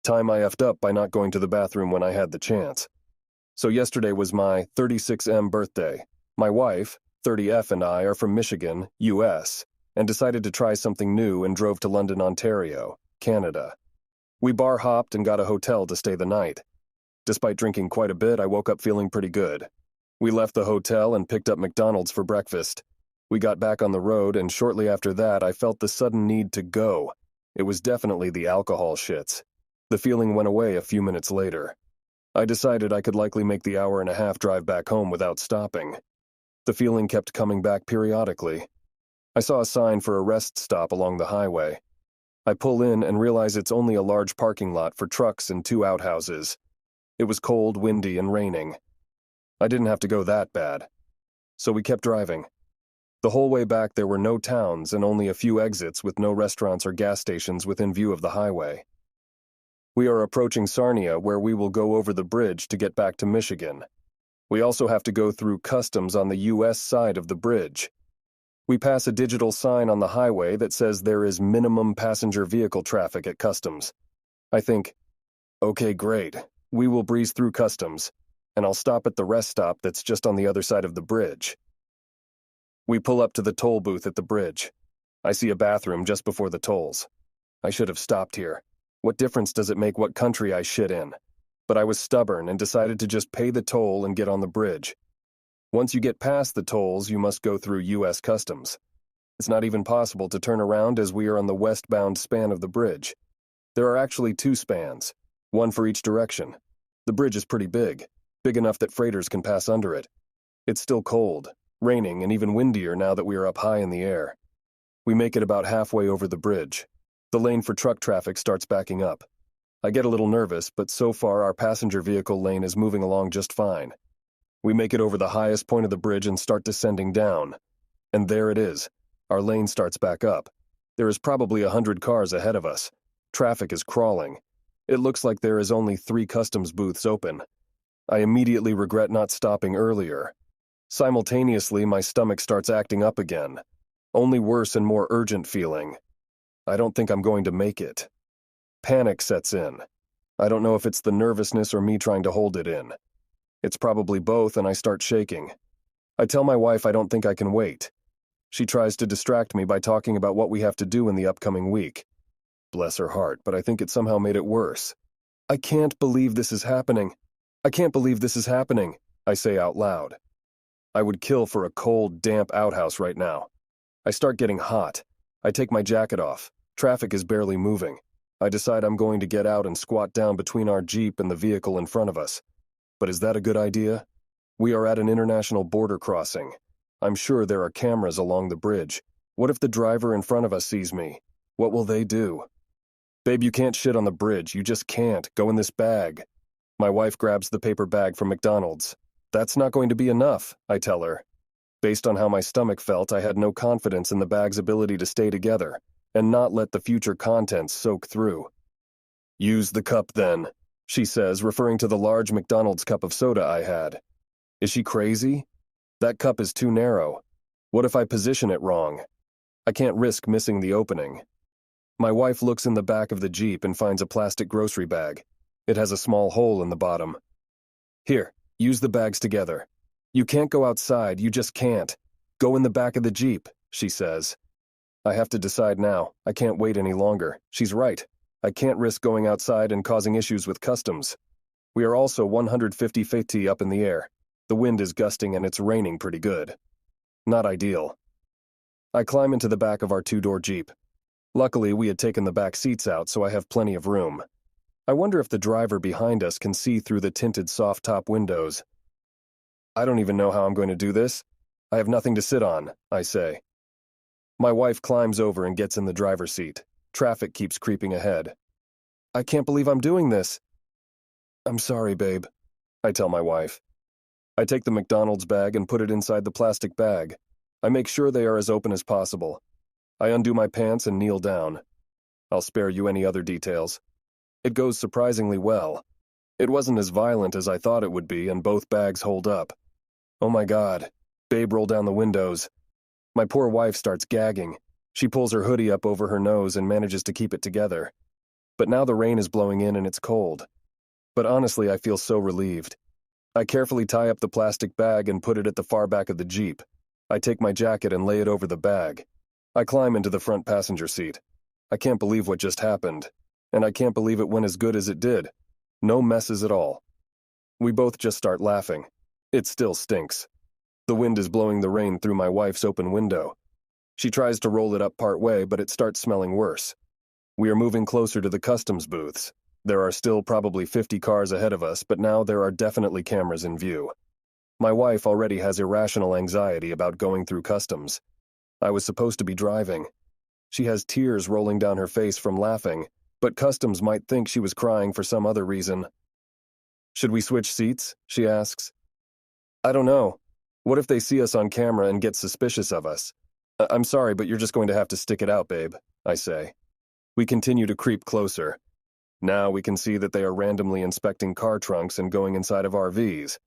Time I effed up by not going to the bathroom when I had the chance. So yesterday was my 36M birthday. My wife, 30F, and I are from Michigan, US, and decided to try something new and drove to London, Ontario, Canada. We bar hopped and got a hotel to stay the night. Despite drinking quite a bit, I woke up feeling pretty good. We left the hotel and picked up McDonald's for breakfast. We got back on the road, and shortly after that, I felt the sudden need to go. It was definitely the alcohol shits. The feeling went away a few minutes later. I decided I could likely make the hour-and-a-half drive back home without stopping. The feeling kept coming back periodically. I saw a sign for a rest stop along the highway. I pull in and realize it's only a large parking lot for trucks and 2 outhouses. It was cold, windy, and raining. I didn't have to go that bad. So we kept driving. The whole way back there were no towns and only a few exits with no restaurants or gas stations within view of the highway. We are approaching Sarnia, where we will go over the bridge to get back to Michigan. We also have to go through customs on the US side of the bridge. We pass a digital sign on the highway that says there is minimum passenger vehicle traffic at customs. I think, okay, great. We will breeze through customs, and I'll stop at the rest stop that's just on the other side of the bridge. We pull up to the toll booth at the bridge. I see a bathroom just before the tolls. I should have stopped here. What difference does it make what country I shit in? But I was stubborn and decided to just pay the toll and get on the bridge. Once you get past the tolls, you must go through US customs. It's not even possible to turn around as we are on the westbound span of the bridge. There are actually 2 spans, one for each direction. The bridge is pretty big enough that freighters can pass under it. It's still cold, raining, and even windier now that we are up high in the air. We make it about halfway over the bridge. The lane for truck traffic starts backing up. I get a little nervous, but so far our passenger vehicle lane is moving along just fine. We make it over the highest point of the bridge and start descending down. And there it is. Our lane starts back up. There is probably 100 cars ahead of us. Traffic is crawling. It looks like there is only 3 customs booths open. I immediately regret not stopping earlier. Simultaneously, my stomach starts acting up again. Only worse and more urgent feeling. I don't think I'm going to make it. Panic sets in. I don't know if it's the nervousness or me trying to hold it in. It's probably both, and I start shaking. I tell my wife I don't think I can wait. She tries to distract me by talking about what we have to do in the upcoming week. Bless her heart, but I think it somehow made it worse. I can't believe this is happening. I can't believe this is happening, I say out loud. I would kill for a cold, damp outhouse right now. I start getting hot. I take my jacket off. Traffic is barely moving. I decide I'm going to get out and squat down between our Jeep and the vehicle in front of us. But is that a good idea? We are at an international border crossing. I'm sure there are cameras along the bridge. What if the driver in front of us sees me? What will they do? Babe, you can't shit on the bridge. You just can't. Go in this bag. My wife grabs the paper bag from McDonald's. That's not going to be enough, I tell her. Based on how my stomach felt, I had no confidence in the bag's ability to stay together and not let the future contents soak through. Use the cup then, she says, referring to the large McDonald's cup of soda I had. Is she crazy? That cup is too narrow. What if I position it wrong? I can't risk missing the opening. My wife looks in the back of the Jeep and finds a plastic grocery bag. It has a small hole in the bottom. Here, use the bags together. You can't go outside, you just can't. Go in the back of the Jeep, she says. I have to decide now. I can't wait any longer. She's right. I can't risk going outside and causing issues with customs. We are also 150 feet up in the air. The wind is gusting and it's raining pretty good. Not ideal. I climb into the back of our 2-door Jeep. Luckily, we had taken the back seats out, so I have plenty of room. I wonder if the driver behind us can see through the tinted soft top windows. I don't even know how I'm going to do this. I have nothing to sit on, I say. My wife climbs over and gets in the driver's seat. Traffic keeps creeping ahead. I can't believe I'm doing this. I'm sorry, babe, I tell my wife. I take the McDonald's bag and put it inside the plastic bag. I make sure they are as open as possible. I undo my pants and kneel down. I'll spare you any other details. It goes surprisingly well. It wasn't as violent as I thought it would be, and both bags hold up. Oh my God. Babe, roll down the windows. My poor wife starts gagging. She pulls her hoodie up over her nose and manages to keep it together. But now the rain is blowing in and it's cold. But honestly, I feel so relieved. I carefully tie up the plastic bag and put it at the far back of the Jeep. I take my jacket and lay it over the bag. I climb into the front passenger seat. I can't believe what just happened. And I can't believe it went as good as it did. No messes at all. We both just start laughing. It still stinks. The wind is blowing the rain through my wife's open window. She tries to roll it up part way, but it starts smelling worse. We are moving closer to the customs booths. There are still probably 50 cars ahead of us, but now there are definitely cameras in view. My wife already has irrational anxiety about going through customs. I was supposed to be driving. She has tears rolling down her face from laughing, but customs might think she was crying for some other reason. Should we switch seats? She asks. I don't know. What if they see us on camera and get suspicious of us? I'm sorry, but you're just going to have to stick it out, babe, I say. We continue to creep closer. Now we can see that they are randomly inspecting car trunks and going inside of RVs.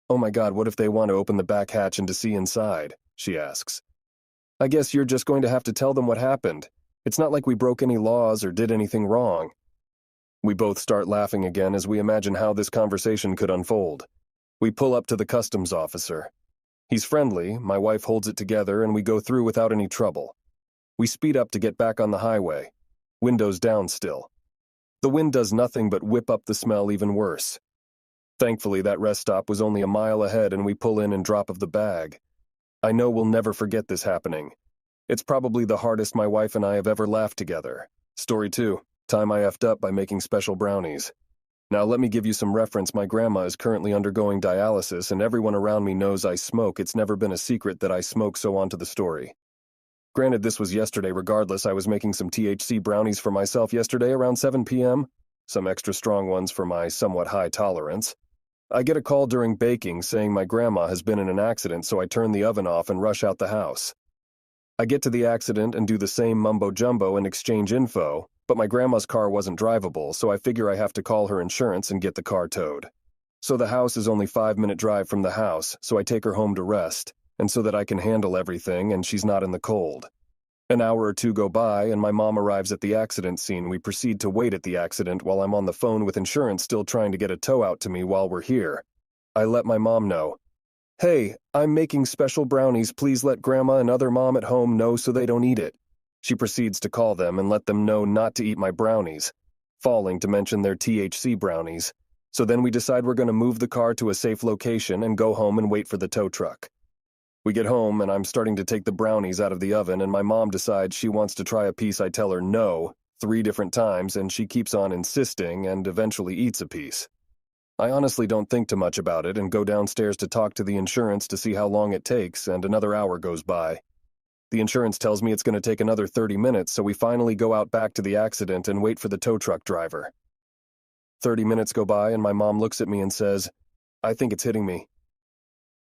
Oh my God, what if they want to open the back hatch and to see inside? She asks. I guess you're just going to have to tell them what happened. It's not like we broke any laws or did anything wrong. We both start laughing again as we imagine how this conversation could unfold. We pull up to the customs officer. He's friendly, my wife holds it together, and we go through without any trouble. We speed up to get back on the highway. Windows down still. The wind does nothing but whip up the smell even worse. Thankfully, that rest stop was only a mile ahead and we pull in and drop of the bag. I know we'll never forget this happening. It's probably the hardest my wife and I have ever laughed together. Story 2, time I effed up by making special brownies. Now let me give you some reference. My grandma is currently undergoing dialysis and everyone around me knows I smoke. It's never been a secret that I smoke, so on to the story. Granted, this was yesterday. Regardless, I was making some THC brownies for myself yesterday around 7 p.m., some extra strong ones for my somewhat high tolerance. I get a call during baking saying my grandma has been in an accident, so I turn the oven off and rush out the house. I get to the accident and do the same mumbo-jumbo and exchange info, but my grandma's car wasn't drivable, so I figure I have to call her insurance and get the car towed. So the house is only 5-minute drive from the house, so I take her home to rest, and so that I can handle everything and she's not in the cold. An hour or two go by and my mom arrives at the accident scene. We proceed to wait at the accident while I'm on the phone with insurance still trying to get a tow out to me while we're here. I let my mom know. Hey, I'm making special brownies. Please let grandma and other mom at home know so they don't eat it. She proceeds to call them and let them know not to eat my brownies, falling to mention their THC brownies. So then we decide we're going to move the car to a safe location and go home and wait for the tow truck. We get home and I'm starting to take the brownies out of the oven and my mom decides she wants to try a piece. I tell her no 3 different times and she keeps on insisting and eventually eats a piece. I honestly don't think too much about it and go downstairs to talk to the insurance to see how long it takes, and another hour goes by. The insurance tells me it's going to take another 30 minutes, so we finally go out back to the accident and wait for the tow truck driver. 30 minutes go by and my mom looks at me and says, I think it's hitting me.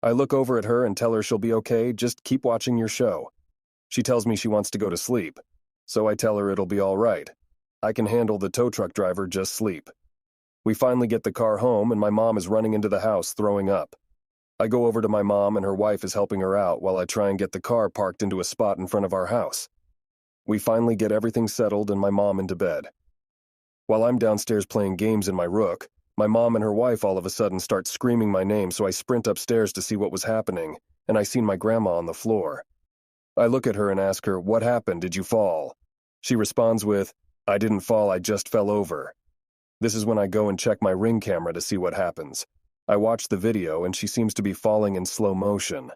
I look over at her and tell her she'll be okay, just keep watching your show. She tells me she wants to go to sleep, so I tell her it'll be all right. I can handle the tow truck driver, just sleep. We finally get the car home and my mom is running into the house throwing up. I go over to my mom and her wife is helping her out while I try and get the car parked into a spot in front of our house. We finally get everything settled and my mom into bed. While I'm downstairs playing games in my rook, my mom and her wife all of a sudden start screaming my name, so I sprint upstairs to see what was happening, and I seen my grandma on the floor. I look at her and ask her, what happened? Did you fall? She responds with, I didn't fall, I just fell over. This is when I go and check my Ring camera to see what happens. I watch the video and she seems to be falling in slow motion.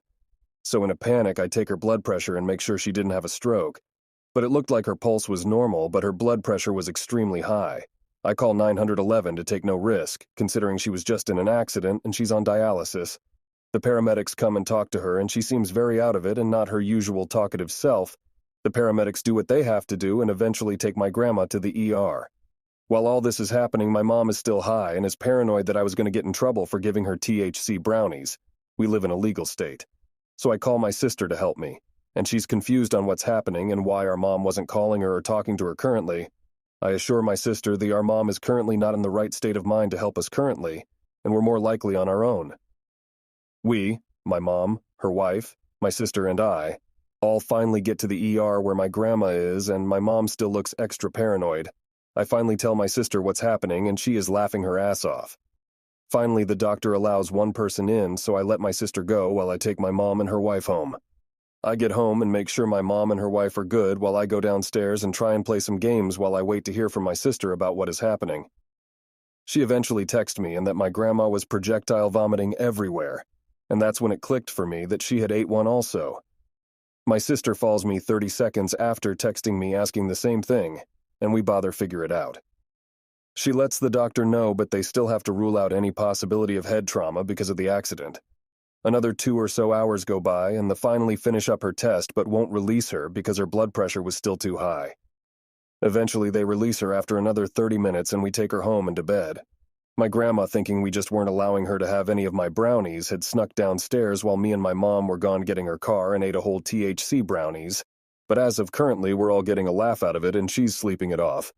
So in a panic, I take her blood pressure and make sure she didn't have a stroke. But it looked like her pulse was normal, but her blood pressure was extremely high. I call 911 to take no risk, considering she was just in an accident and she's on dialysis. The paramedics come and talk to her and she seems very out of it and not her usual talkative self. The paramedics do what they have to do and eventually take my grandma to the ER. While all this is happening, my mom is still high and is paranoid that I was going to get in trouble for giving her THC brownies. We live in a legal state. So I call my sister to help me, and she's confused on what's happening and why our mom wasn't calling her or talking to her currently. I assure my sister our mom is currently not in the right state of mind to help us currently, and we're more likely on our own. We, my mom, her wife, my sister, and I, all finally get to the ER where my grandma is, and my mom still looks extra paranoid. I finally tell my sister what's happening, and she is laughing her ass off. Finally, the doctor allows one person in, so I let my sister go while I take my mom and her wife home. I get home and make sure my mom and her wife are good while I go downstairs and try and play some games while I wait to hear from my sister about what is happening. She eventually texted me and that my grandma was projectile vomiting everywhere, and that's when it clicked for me that she had ate one also. My sister calls me 30 seconds after texting me asking the same thing, and we bother figure it out. She lets the doctor know, but they still have to rule out any possibility of head trauma because of the accident. Another 2 or so hours go by, and they finally finish up her test but won't release her because her blood pressure was still too high. Eventually, they release her after another 30 minutes and we take her home and to bed. My grandma, thinking we just weren't allowing her to have any of my brownies, had snuck downstairs while me and my mom were gone getting her car and ate a whole THC brownies. But as of currently, we're all getting a laugh out of it and she's sleeping it off.